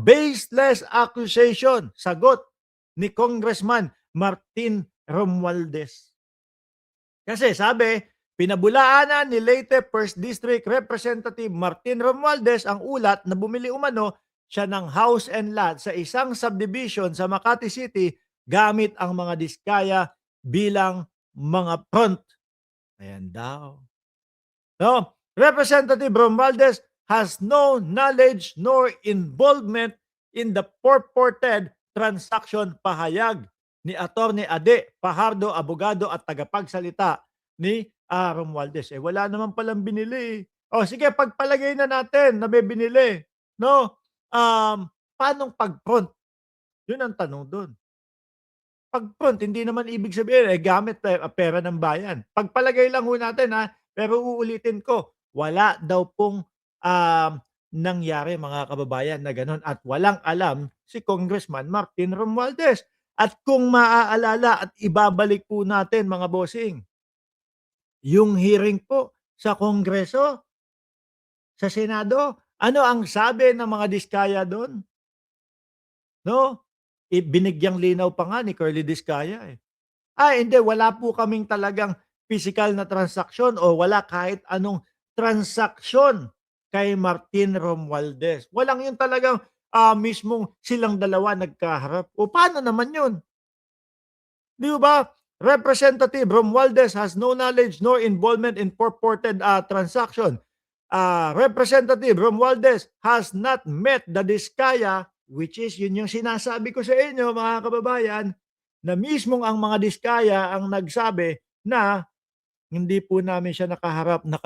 baseless accusation. Sagot ni Congressman Martin Romualdez. Kasi sabi, pinabulaanan ni Leyte 1st District Representative Martin Romualdez ang ulat na bumili umano siya ng house and lot sa isang subdivision sa Makati City gamit ang mga diskaya bilang mga front. Ayan daw. No? Representative Romualdez has no knowledge nor involvement in the purported transaction, pahayag ni Attorney Ade Fajardo, abogado at tagapagsalita ni Romualdez. Wala naman palang binili. O sige, pagpalagay na natin na may binili. No? Paanong pag-front? Yun ang tanong doon. Pag-front, hindi naman ibig sabihin gamit pera ng bayan. Pagpalagay lang ho natin pero uulitin ko, wala daw pong nangyari mga kababayan na gano'n at walang alam si Congressman Martin Romualdez. At kung maaalala at ibabalik po natin mga bossing, yung hearing po sa Kongreso, sa Senado, ano ang sabi ng mga diskaya doon? No? Binigyang linaw pa nga ni Curly Diskaya hindi, wala po kaming talagang physical na transaksyon o wala kahit anong transaksyon kay Martin Romualdez. Walang yun talagang mismong silang dalawa nagkaharap. O paano naman yun? Di ba? Representative Romualdez has no knowledge nor involvement in purported transaction. Representative Romualdez has not met the diskaya, which is yun yung sinasabi ko sa inyo mga kababayan, na mismong ang mga diskaya ang nagsabi na hindi po namin siya nakaharap na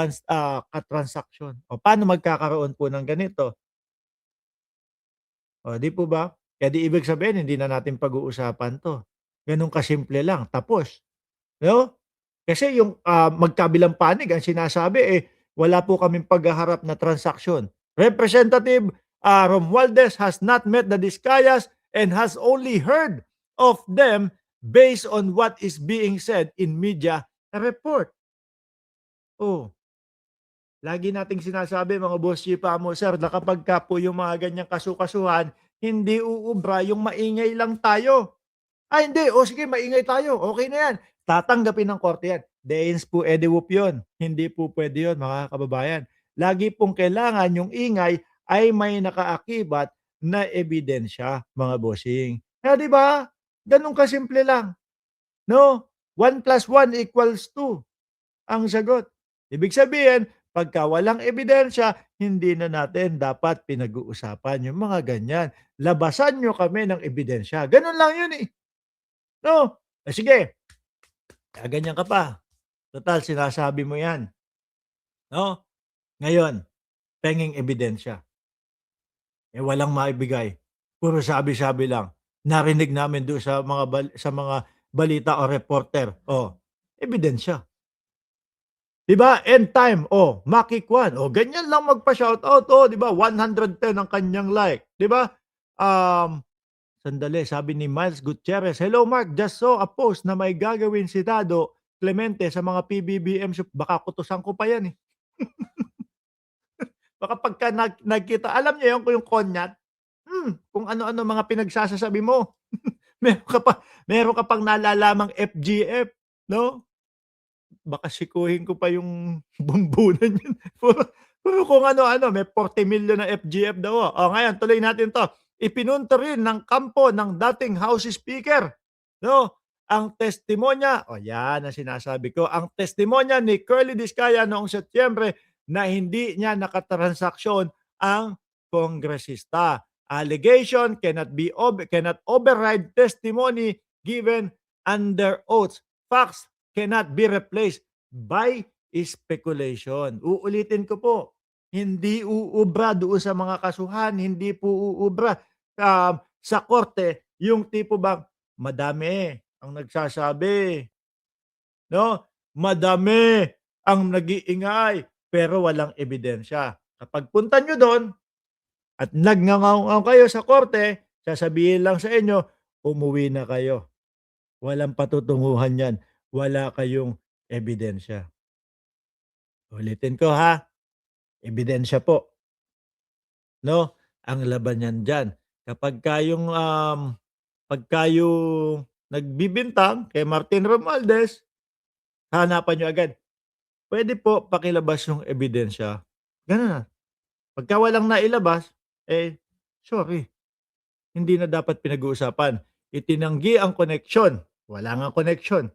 katransaksyon. O paano magkakaroon po ng ganito? O di po ba? Kaya di ibig sabihin hindi na natin pag-uusapan 'to. Gano'n kasimple lang, tapos. No? Kasi yung magkabilang panig ang sinasabi wala po kaming paghaharap na transaksyon. Representative Romualdez has not met the Diskayas and has only heard of them based on what is being said in media report. Oh, lagi nating sinasabi mga boss chipa mo, sir, na kapag ka po yung mga ganyang kasukasuhan, hindi uubra yung maingay lang tayo. Hindi. O sige, maingay tayo. Okay na yan. Tatanggapin ng korte yan. Deins po edewup yun. Hindi po pwede yun, mga kababayan. Lagi pong kailangan yung ingay ay may nakaakibat na ebidensya, mga bossing. Kaya di ba? Ganun kasimple lang. No? 1 plus 1 equals 2 ang sagot. Ibig sabihin, pagka walang ebidensya, hindi na natin dapat pinag-uusapan yung mga ganyan. Labasan nyo kami ng ebidensya. Ganun lang yun eh. No? Sige, ganyan ka pa. Total, sinasabi mo yan. No? Ngayon, pengeng ebidensya. Walang maibigay. Puro sabi-sabi lang. Narinig namin doon sa mga balita o reporter. Ebidensya. 'Di ba? End time. Maki Kwan. Ganyan lang magpa-shoutout. 'Di ba? 110 ang kanyang like. 'Di ba? Sandali, sabi ni Miles Gutierrez, "Hello Mark, just saw a post na may gagawin si Dado Clemente sa mga PBBM. Baka kutusan ko pa yan eh." Baka pagka nagkita, alam niyo yun kung yung konyat, kung ano-ano mga pinagsasasabi mo. Meron ka pang nalalamang FGF, no? Baka sikuhin ko pa yung bumbunan yun. Puro kung ano-ano, may 40 million na FGF daw. Ngayon, tuloy natin 'to. Ipinunto rin ng kampo ng dating House Speaker, no, ang testimonya, yan ang sinasabi ko, ang testimonya ni Curly Diskaya noong Setyembre na hindi niya nakatransaksyon ang kongresista. Allegation cannot override testimony given under oath. Facts cannot be replaced by speculation. Uulitin ko po, hindi uubra doon sa mga kasuhan, hindi po uubra sa korte yung tipo bang madami ang nagsasabi, no? Madami ang nag-iingay pero walang ebidensya. Kapag punta nyo doon at nagngangaw kayo sa korte, sasabihin lang sa inyo, umuwi na kayo. Walang patutunguhan yan. Wala kayong ebidensya. Ulitin ko ha, ebidensya po. No? Ang laban yan dyan. Kapagka pagka yung nagbibintang kay Martin Romualdez, hahanapan niyo agad, "Puwede po pakilabas yung ebidensya." Gano'n na. Pagka walang nailabas, eh, sorry, hindi na dapat pinag-uusapan. Itinanggi ang koneksyon, wala ngang koneksyon,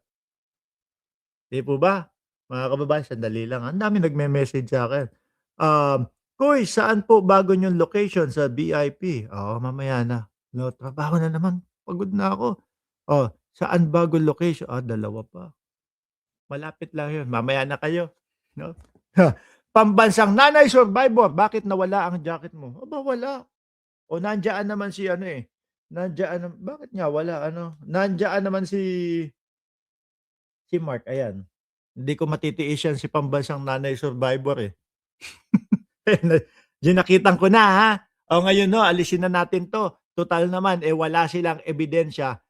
'di po ba? Mga kababayan, sandali lang, ang daming nagme-message sa'kin. "Uy, saan po bago niyong location sa BIP?" Oo, mamaya na. 'No, trabaho na naman, pagod na ako. "Oh, saan bagong location?" Dalawa pa. Malapit lang 'yun, mamaya na kayo, 'no? Pambansang nanay survivor, bakit nawala ang jacket mo? Aba, wala. O nandiyaan naman si ano, eh, bakit nga wala ano, nandiyaan naman si Mark, ayan. Hindi ko matitiis 'yan si pambansang nanay survivor, eh. Ginakitan ko na, ha. O ngayon 'no, alisin na natin 'to. Tutal naman, eh, wala silang ebidensya,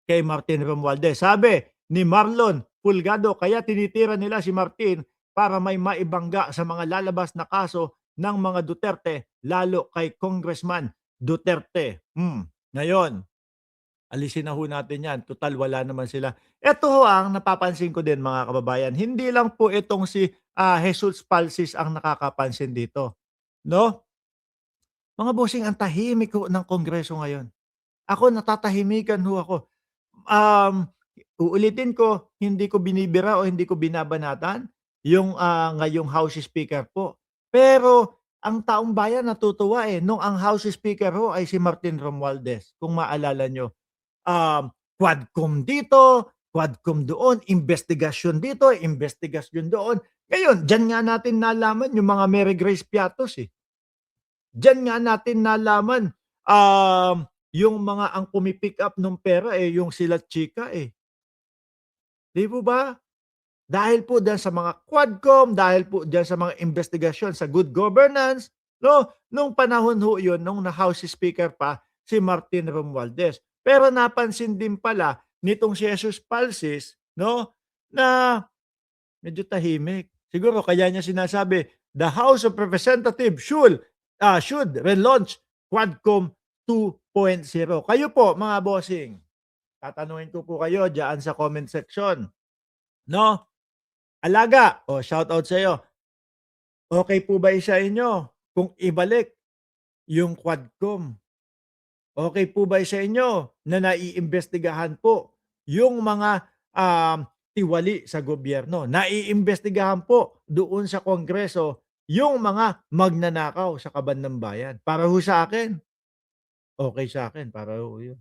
kay Martin Romualdez. Sabi ni Marlon Pulgado, kaya tinitira nila si Martin para may maibangga sa mga lalabas na kaso ng mga Duterte, lalo kay Congressman Duterte. Ngayon, alisin na ho natin 'yan, tutal wala naman sila. Eto ho ang napapansin ko din, mga kababayan, hindi lang po itong si, Jesus Palsis ang nakakapansin dito, 'no? Mga bossing, ang tahimik ho ng Kongreso ngayon. Ako, natatahimikan ho ako. Um, Uulitin ko, hindi ko binibira o hindi ko binabanatan yung, ngayong House Speaker po. Pero ang taong bayan natutuwa, eh, nung ang House Speaker ho ay si Martin Romualdez, kung maalala niyo. Quadcom dito, Quadcom doon, investigasyon dito, investigasyon doon. Ngayon, diyan nga natin nalaman yung mga Mary Grace Piatos, eh. Diyan nga natin nalaman, yung mga ang pumi-pick up nung pera, eh, yung sila chika, eh. 'Di po ba? Dahil po diyan sa mga Quadcom, dahil po diyan sa mga investigasyon sa good governance, 'no, nung panahon ho yun nung na House Speaker pa si Martin Romualdez. Pero napansin din pala nitong si Jesus Palsis, 'no, na medyo tahimik. Siguro kaya niya sinasabi, "The House of Representatives should relaunch Quadcom 2.0." Kayo po, mga bossing, tatanungin ko po kayo diyan sa comment section, 'no? Alaga, shoutout sa'yo. Okey po ba sa inyo kung ibalik yung Quadcom? Okey po ba sa inyo na naiimbestigahan po yung mga, tiwali sa gobyerno? Naiimbestigahan po doon sa Kongreso yung mga magnanakaw sa kaban ng bayan? Para ho sa akin, okey sa'kin, para ho yun.